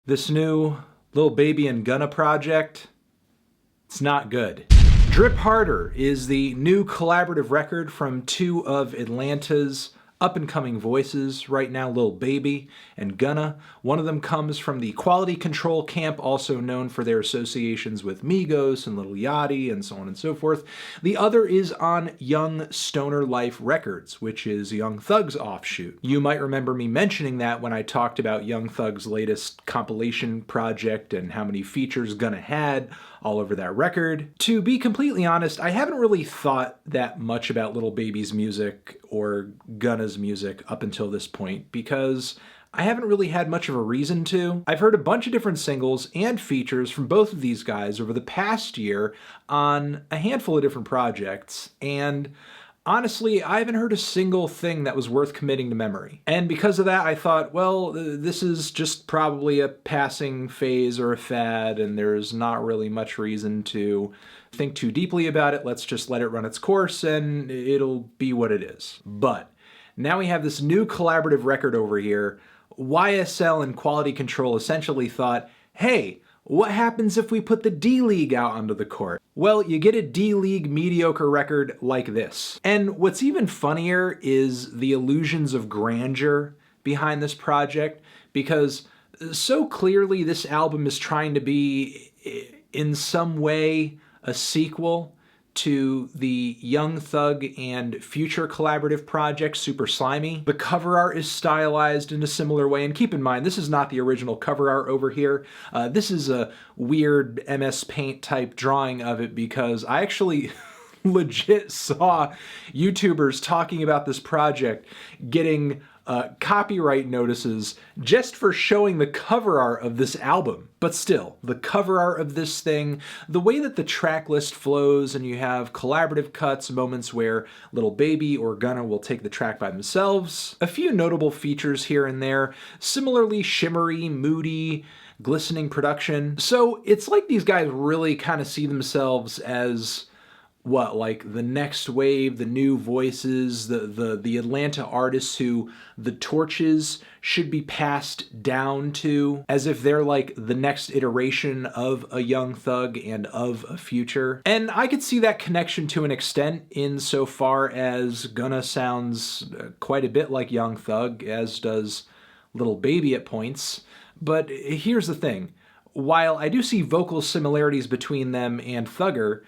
This new Lil Baby and Gunna project, it's not good. Drip Harder is the new collaborative record from two of Atlanta's up-and-coming voices right now, Lil Baby and Gunna. One of them comes from the Quality Control camp, also known for their associations with Migos and Lil Yachty and so on and so forth. The other is on Young Stoner Life Records, which is Young Thug's offshoot. You might remember me mentioning that when I talked about Young Thug's latest compilation project and how many features Gunna had all over that record. To be completely honest, I haven't really thought that much about Lil Baby's music or Gunna's music up until this point because I haven't really had much of a reason to. I've heard a bunch of different singles and features from both of these guys over the past year on a handful of different projects, and honestly, I haven't heard a single thing that was worth committing to memory. And because of that, I thought, well, this is just probably a passing phase or a fad, and there's not really much reason to think too deeply about it. Let's just let it run its course, and it'll be what it is. But now we have this new collaborative record over here. YSL and Quality Control essentially thought, hey, what happens if we put the D-League out onto the court? Well, you get a D-League mediocre record like this. And what's even funnier is the illusions of grandeur behind this project, because so clearly this album is trying to be, in some way, a sequel to the Young Thug and Future collaborative project, Super Slimy. The cover art is stylized in a similar way, and keep in mind, this is not the original cover art over here. This is a weird MS Paint type drawing of it because I actually legit saw YouTubers talking about this project getting copyright notices just for showing the cover art of this album. But still, the cover art of this thing, the way that the track list flows and you have collaborative cuts, moments where Lil Baby or Gunna will take the track by themselves, a few notable features here and there, similarly shimmery, moody, glistening production. So it's like these guys really kind of see themselves as what, like the next wave, the new voices, the Atlanta artists who the torches should be passed down to, as if they're like the next iteration of a Young Thug and of a Future. And I could see that connection to an extent insofar as Gunna sounds quite a bit like Young Thug, as does Lil Baby at points. But here's the thing. While I do see vocal similarities between them and Thugger,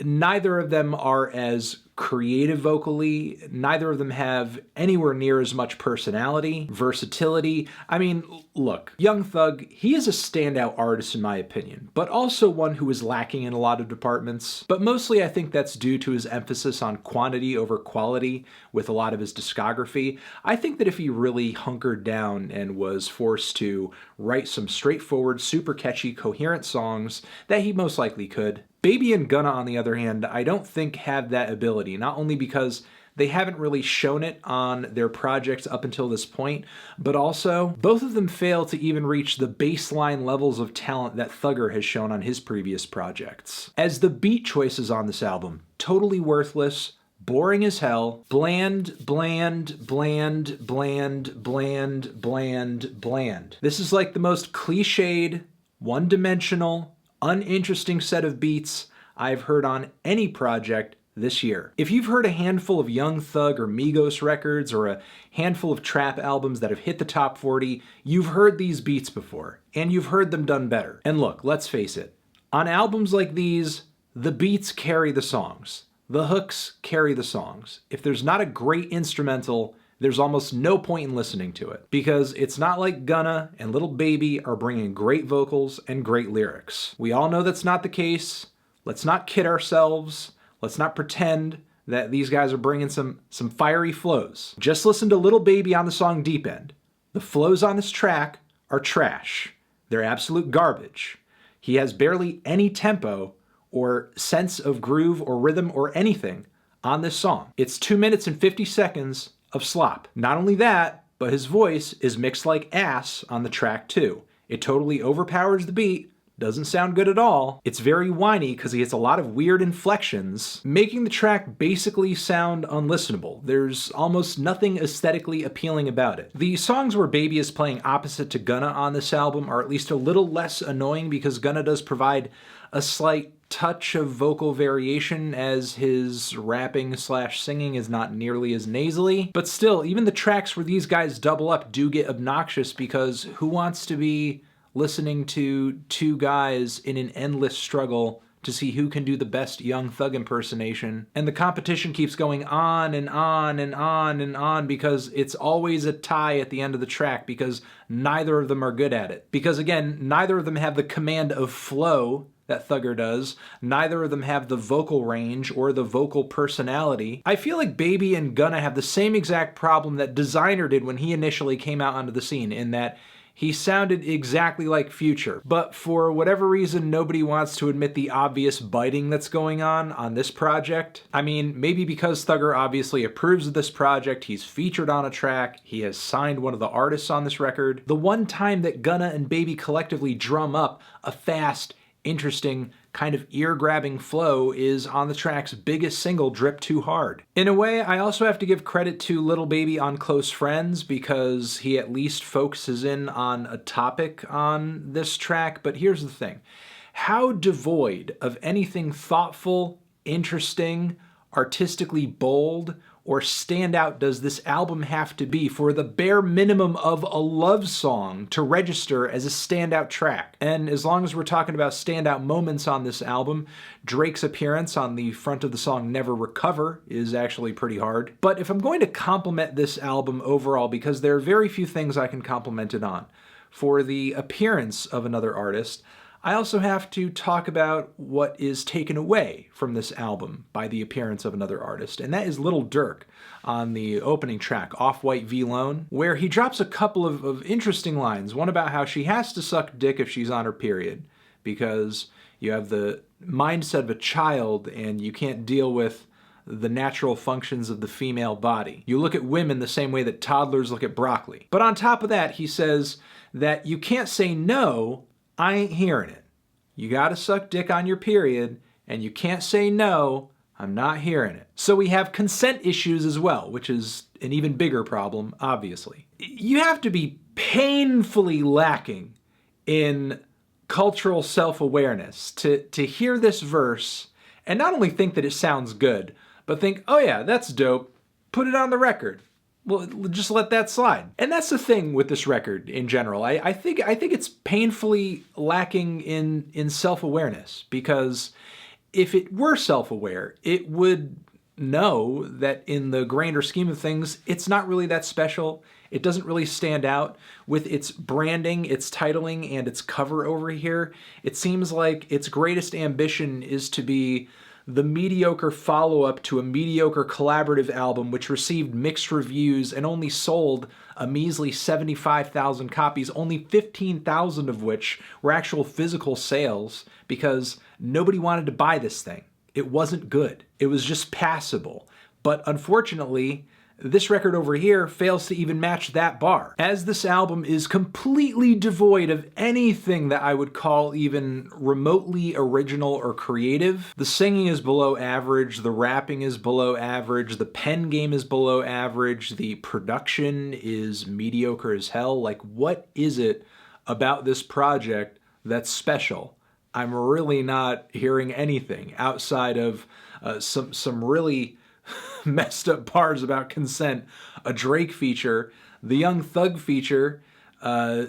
neither of them are as creative vocally. Neither of them have anywhere near as much personality, versatility. I mean, look, Young Thug, he is a standout artist in my opinion, but also one who is lacking in a lot of departments. But mostly I think that's due to his emphasis on quantity over quality with a lot of his discography. I think that if he really hunkered down and was forced to write some straightforward, super catchy, coherent songs, that he most likely could. Baby and Gunna, on the other hand, I don't think have that ability, not only because they haven't really shown it on their projects up until this point, but also both of them fail to even reach the baseline levels of talent that Thugger has shown on his previous projects. As the beat choices on this album, totally worthless, boring as hell, bland, bland, bland, bland, bland, bland, bland. This is like the most cliched, one-dimensional, uninteresting set of beats I've heard on any project this year. If you've heard a handful of Young Thug or Migos records or a handful of trap albums that have hit the top 40, you've heard these beats before, and you've heard them done better. And look, let's face it, on albums like these, the beats carry the songs. The hooks carry the songs. If there's not a great instrumental, there's almost no point in listening to it, because it's not like Gunna and Lil Baby are bringing great vocals and great lyrics. We all know that's not the case. Let's not kid ourselves. Let's not pretend that these guys are bringing some fiery flows. Just listen to Lil Baby on the song Deep End. The flows on this track are trash. They're absolute garbage. He has barely any tempo or sense of groove or rhythm or anything on this song. It's 2 minutes and 50 seconds of slop. Not only that, but his voice is mixed like ass on the track too. It totally overpowers the beat, Doesn't sound good at all. It's very whiny because he hits a lot of weird inflections, making the track basically sound unlistenable. There's almost nothing aesthetically appealing about it. The songs where Baby is playing opposite to Gunna on this album are at least a little less annoying because Gunna does provide a slight touch of vocal variation as his rapping/singing is not nearly as nasally. But still, even the tracks where these guys double up do get obnoxious because who wants to be listening to two guys in an endless struggle to see who can do the best Young Thug impersonation? And the competition keeps going on and on and on and on because it's always a tie at the end of the track because neither of them are good at it. Because again, neither of them have the command of flow that Thugger does. Neither of them have the vocal range or the vocal personality. I feel like Baby and Gunna have the same exact problem that Designer did when he initially came out onto the scene, in that he sounded exactly like Future, but for whatever reason, nobody wants to admit the obvious biting that's going on this project. I mean, maybe because Thugger obviously approves of this project, he's featured on a track, he has signed one of the artists on this record. The one time that Gunna and Baby collectively drum up a fast, interesting, kind of ear-grabbing flow is on the track's biggest single, Drip Too Hard. In a way, I also have to give credit to Lil Baby on Close Friends because he at least focuses in on a topic on this track, but here's the thing. How devoid of anything thoughtful, interesting, artistically bold, or standout does this album have to be for the bare minimum of a love song to register as a standout track? And as long as we're talking about standout moments on this album, Drake's appearance on the front of the song Never Recover is actually pretty hard. But if I'm going to compliment this album overall, because there are very few things I can compliment it on, for the appearance of another artist, I also have to talk about what is taken away from this album by the appearance of another artist, and that is Lil Durk on the opening track, Off-White V-Lone, where he drops a couple of interesting lines. One about how she has to suck dick if she's on her period, because you have the mindset of a child and you can't deal with the natural functions of the female body. You look at women the same way that toddlers look at broccoli. But on top of that, he says that you can't say no, I ain't hearing it. You gotta suck dick on your period, and you can't say no, I'm not hearing it. So we have consent issues as well, which is an even bigger problem, obviously. You have to be painfully lacking in cultural self-awareness to hear this verse and not only think that it sounds good, but think, oh yeah, that's dope, put it on the record. Well, just let that slide. And that's the thing with this record in general. I think it's painfully lacking in self-awareness, because if it were self-aware, it would know that in the grander scheme of things, it's not really that special. It doesn't really stand out with its branding, its titling, and its cover over here. It seems like its greatest ambition is to be the mediocre follow-up to a mediocre collaborative album which received mixed reviews and only sold a measly 75,000 copies, only 15,000 of which were actual physical sales because nobody wanted to buy this thing. It wasn't good. It was just passable. But unfortunately, this record over here fails to even match that bar, as this album is completely devoid of anything that I would call even remotely original or creative. The singing is below average, the rapping is below average, the pen game is below average, the production is mediocre as hell. Like, what is it about this project that's special? I'm really not hearing anything outside of some really messed up bars about consent, a Drake feature. The Young Thug feature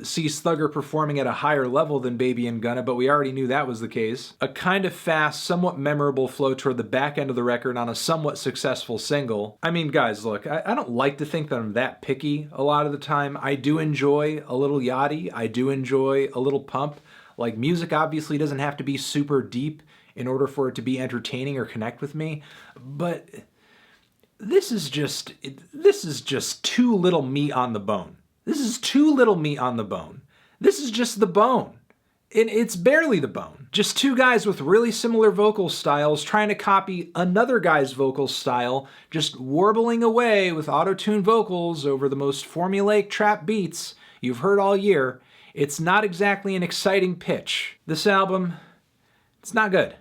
sees Thugger performing at a higher level than Baby and Gunna, but we already knew that was the case. A kind of fast, somewhat memorable flow toward the back end of the record on a somewhat successful single. I mean, guys, look, I don't like to think that I'm that picky a lot of the time. I do enjoy a little Yachty. I do enjoy a little Pump. Like, music obviously doesn't have to be super deep in order for it to be entertaining or connect with me, but this is just too little meat on the bone. This is too little meat on the bone. This is just the bone. It's barely the bone. Just two guys with really similar vocal styles trying to copy another guy's vocal style, just warbling away with auto-tune vocals over the most formulaic trap beats you've heard all year, It's not exactly an exciting pitch. This album, it's not good.